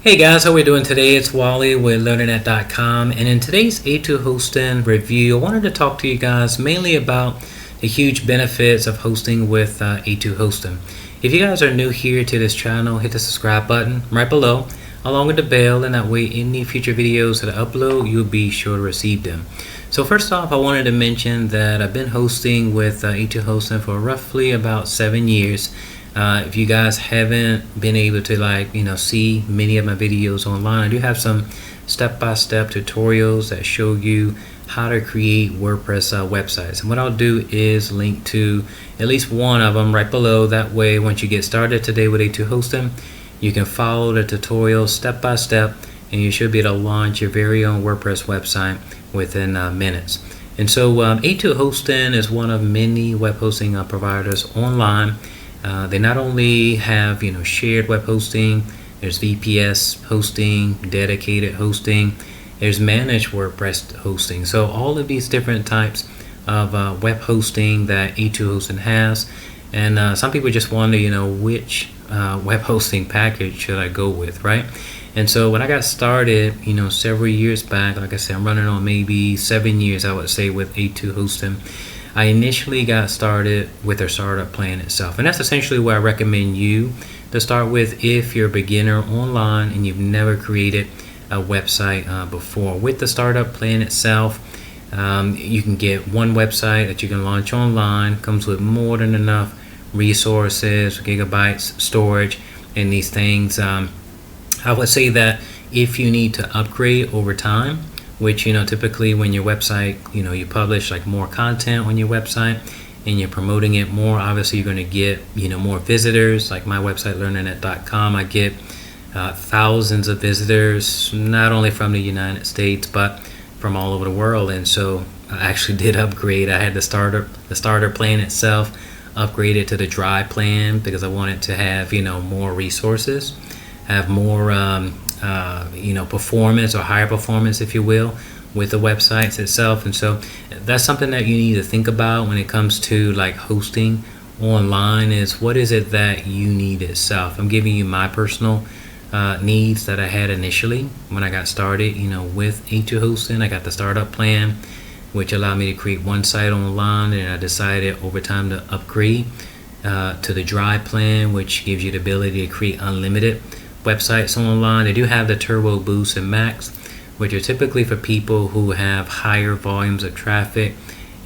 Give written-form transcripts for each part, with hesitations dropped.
Hey guys, how we doing today? It's Wally with LearningNet.com, and in today's A2 hosting review, I wanted to talk to you guys mainly about the huge benefits of hosting with A2 hosting. If you guys are new here to this channel, hit the subscribe button right below, along with the bell, and that way any future videos that I upload, you'll be sure to receive them. So first off, I wanted to mention that I've been hosting with A2 hosting for roughly about 7 years. If you guys haven't been able to see many of my videos online, I do have some step-by-step tutorials that show you how to create WordPress websites. And what I'll do is link to at least one of them right below. That way, once you get started today with A2 hosting, you can follow the tutorial step by step, and you should be able to launch your very own WordPress website within minutes. And so A2 hosting is one of many web hosting providers online. They not only have shared web hosting, there's VPS hosting, dedicated hosting, there's managed WordPress hosting. So all of these different types of web hosting that A2 hosting has, and some people just wonder which web hosting package should I go with, right? And so when I got started several years back, like I said, I'm running on maybe 7 years, I would say, with A2 hosting. I initially got started with their startup plan itself, and that's essentially what I recommend you to start with if you're a beginner online and you've never created a website before. With the startup plan itself, you can get one website that you can launch online. Comes with more than enough resources, gigabytes storage, and these things. I would say that if you need to upgrade over time, which typically when your website you publish like more content on your website and you're promoting it more, obviously you're going to get more visitors. Like my website LearningNet.com, I get thousands of visitors, not only from the United States but from all over the world. And so I actually did upgrade. I had the starter plan itself upgraded to the dry plan because I wanted to have more resources, have more performance, or higher performance, if you will, with the websites itself. And so that's something that you need to think about when it comes to like hosting online, is what is it that you need itself. I'm giving you my personal needs that I had initially when I got started with A2 hosting. I got the startup plan, which allowed me to create one site online, and I decided over time to upgrade to the dry plan, which gives you the ability to create unlimited websites online. They do have the Turbo Boost and Max, which are typically for people who have higher volumes of traffic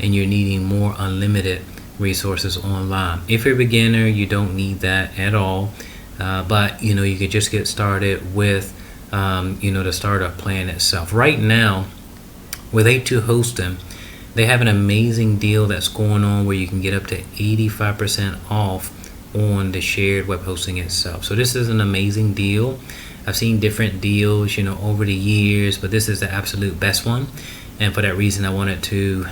and you're needing more unlimited resources online. If you're a beginner, you don't need that at all, but you could just get started with the startup plan itself. Right now with A2 hosting, they have an amazing deal that's going on where you can get up to 85% off on the shared web hosting itself. So this is an amazing deal. I've seen different deals over the years, but this is the absolute best one, and for that reason I wanted to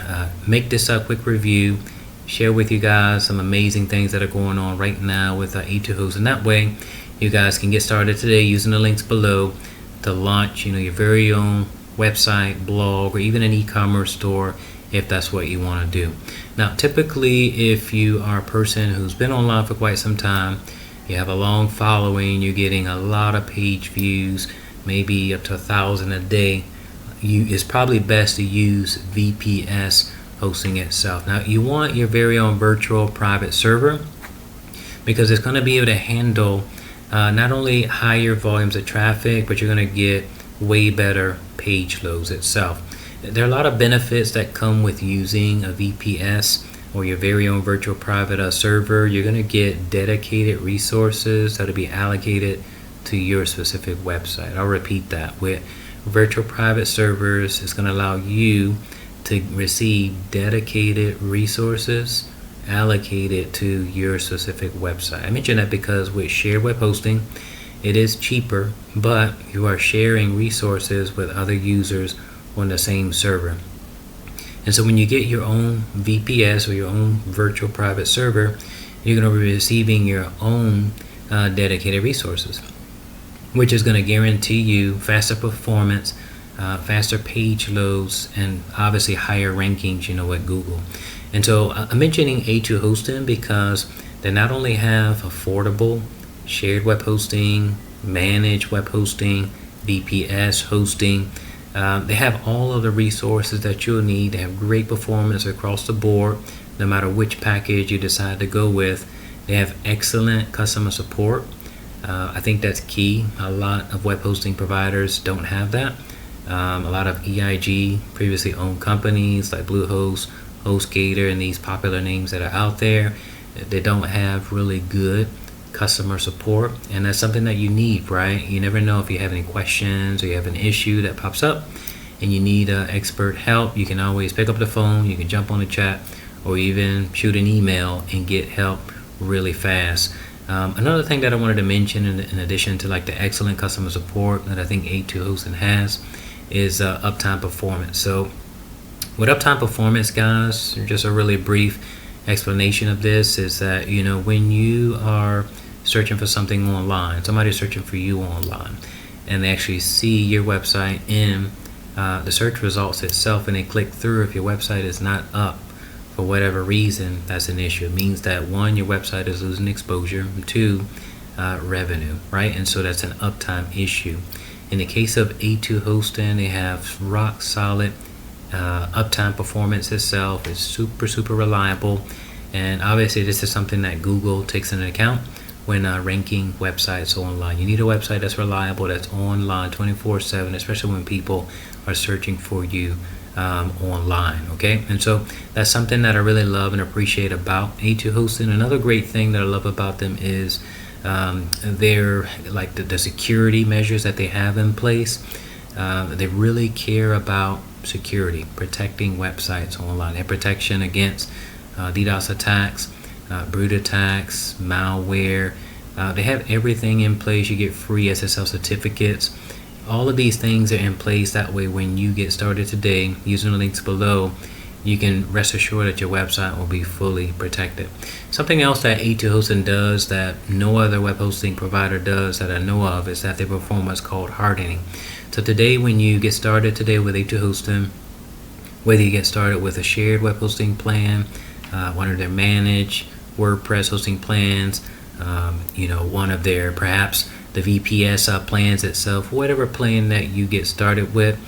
make this a quick review, share with you guys some amazing things that are going on right now with A2 hosting. That way you guys can get started today using the links below to launch your very own website, blog, or even an e-commerce store if that's what you want to do. Now typically if you are a person who's been online for quite some time, you have a long following, you're getting a lot of page views, maybe up to 1,000 a day, it's probably best to use VPS hosting itself. Now you want your very own virtual private server because it's going to be able to handle not only higher volumes of traffic, but you're going to get way better page loads itself. There are a lot of benefits that come with using a VPS or your very own virtual private server. You're going to get dedicated resources that will be allocated to your specific website. I'll repeat that. With virtual private servers, it's going to allow you to receive dedicated resources allocated to your specific website. I mention that because with shared web hosting, it is cheaper, but you are sharing resources with other users on the same server. And so when you get your own VPS or your own virtual private server, you're going to be receiving your own dedicated resources, which is going to guarantee you faster performance, faster page loads, and obviously higher rankings at Google. And so I'm mentioning A2 hosting because they not only have affordable shared web hosting manage web hosting, VPS hosting. They have all of the resources that you'll need. They have great performance across the board, no matter which package you decide to go with. They have excellent customer support. I think that's key. A lot of web hosting providers don't have that. A lot of EIG, previously owned companies like Bluehost, HostGator, and these popular names that are out there, they don't have really good customer support, and that's something that you need, right? You never know if you have any questions or you have an issue that pops up and you need expert help. You can always pick up the phone, you can jump on the chat, or even shoot an email and get help really fast. Another thing that I wanted to mention in addition to like the excellent customer support that I think A2 Hosting has is Uptime Performance. So with Uptime Performance, guys, just a really brief explanation of this is that, you know, when you are searching for something online, somebody's searching for you online, and they actually see your website in the search results itself, and they click through. If your website is not up for whatever reason, that's an issue. It means that one, your website is losing exposure, and two, revenue, right? And so that's an uptime issue. In the case of A2 Hosting, they have rock solid uptime performance itself. Is super reliable, and obviously this is something that Google takes into account when ranking websites online. You need a website that's reliable, that's online 24/7, especially when people are searching for you online. Okay, and so that's something that I really love and appreciate about A2 Hosting. Another great thing that I love about them is their like the security measures that they have in place. They really care about security, protecting websites online. They have protection against DDoS attacks, brute attacks, malware. They have everything in place. You get free SSL certificates. All of these things are in place. That way, when you get started today, using the links below, you can rest assured that your website will be fully protected. Something else that A2 Hosting does that no other web hosting provider does that I know of is that they perform what's called hardening. So today, when you get started today with A2 Hosting, whether you get started with a shared web hosting plan, one of their managed WordPress hosting plans, one of their perhaps the VPS plans itself, whatever plan that you get started with,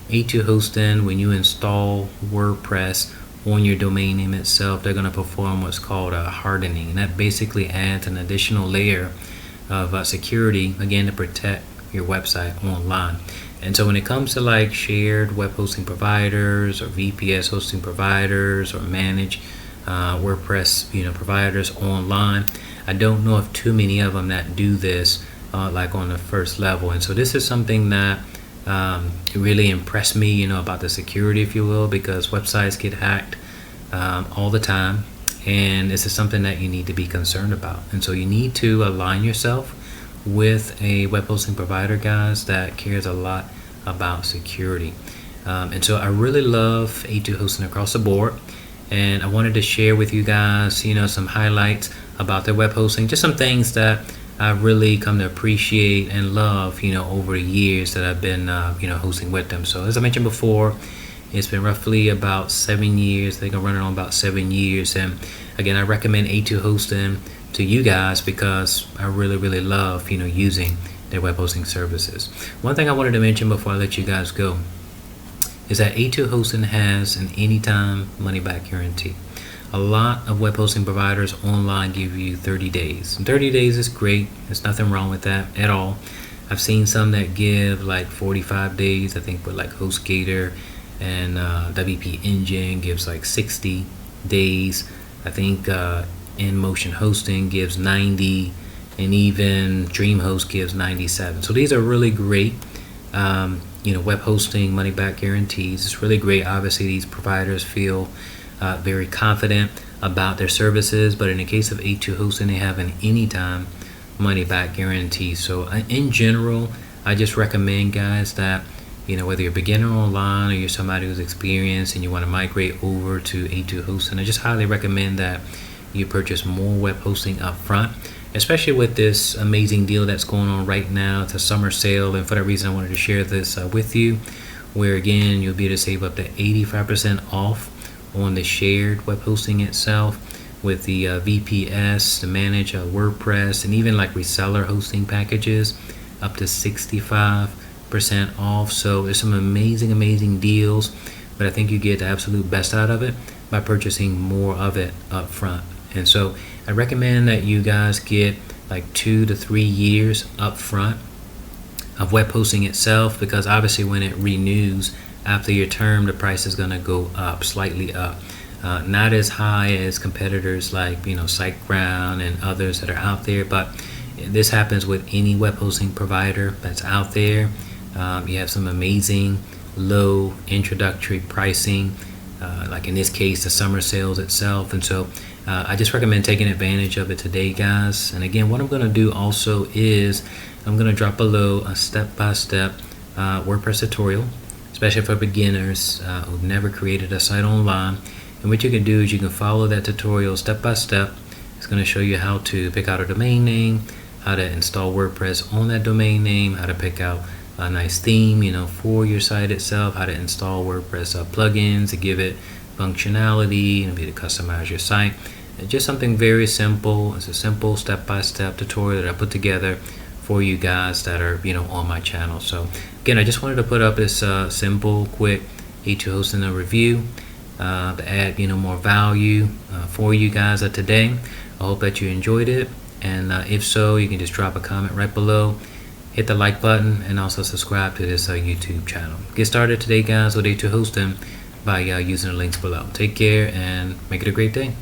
A2 Hosting, when you install WordPress on your domain name itself, they're going to perform what's called a hardening, and that basically adds an additional layer of security, again, to protect your website online. And so when it comes to like shared web hosting providers or VPS hosting providers or managed WordPress providers online, I don't know of too many of them that do this like on the first level. And so this is something that really impressed me, about the security, if you will, because websites get hacked all the time, and this is something that you need to be concerned about. And so you need to align yourself with a web hosting provider, guys, that cares a lot about security. And so I really love A2 Hosting across the board, and I wanted to share with you guys, some highlights about their web hosting, just some things that I've really come to appreciate and love, over the years that I've been, hosting with them. So as I mentioned before, it's been roughly about 7 years. I think I'm running on about 7 years. And again, I recommend A2 Hosting to you guys because I really love, using their web hosting services. One thing I wanted to mention before I let you guys go is that A2 Hosting has an anytime money back guarantee. A lot of web hosting providers online give you 30 days. And 30 days is great. There's nothing wrong with that at all. I've seen some that give like 45 days. I think with like HostGator and WP Engine gives like 60 days. I think InMotion Hosting gives 90, and even DreamHost gives 97. So these are really great web hosting money back guarantees. It's really great. Obviously, these providers feel very confident about their services, but in the case of A2 Hosting, they have an anytime money back guarantee. So in general, I just recommend, guys, that whether you're a beginner online or you're somebody who's experienced and you want to migrate over to A2 Hosting, I just highly recommend that you purchase more web hosting up front, especially with this amazing deal that's going on right now. It's a summer sale, and for that reason I wanted to share this with you, where again you'll be able to save up to 85% off on the shared web hosting itself with the VPS, to manage WordPress, and even like reseller hosting packages. up to 65% off. So there's some amazing deals, but I think you get the absolute best out of it by purchasing more of it up front. And so I recommend that you guys get like 2 to 3 years up front of web hosting itself, because obviously when it renews after your term, the price is going to go up, slightly up. Not as high as competitors like SiteGround and others that are out there, but this happens with any web hosting provider that's out there. You have some amazing low introductory pricing, like in this case the summer sales itself. And so I just recommend taking advantage of it today, guys. And again, what I'm going to do also is I'm going to drop below a step-by-step WordPress tutorial, especially for beginners who've never created a site online. And what you can do is you can follow that tutorial step by step. It's going to show you how to pick out a domain name, how to install WordPress on that domain name, how to pick out a nice theme, for your site itself, how to install WordPress plugins to give it functionality and be to customize your site. It's just something very simple. It's a simple step-by-step tutorial that I put together for you guys that are on my channel. So again, I just wanted to put up this simple, quick A2 hosting a review to add more value for you guys today. I hope that you enjoyed it, and if so, you can just drop a comment right below, hit the like button, and also subscribe to this YouTube channel. Get started today, guys, with A2 hosting by using the links below. Take care and make it a great day.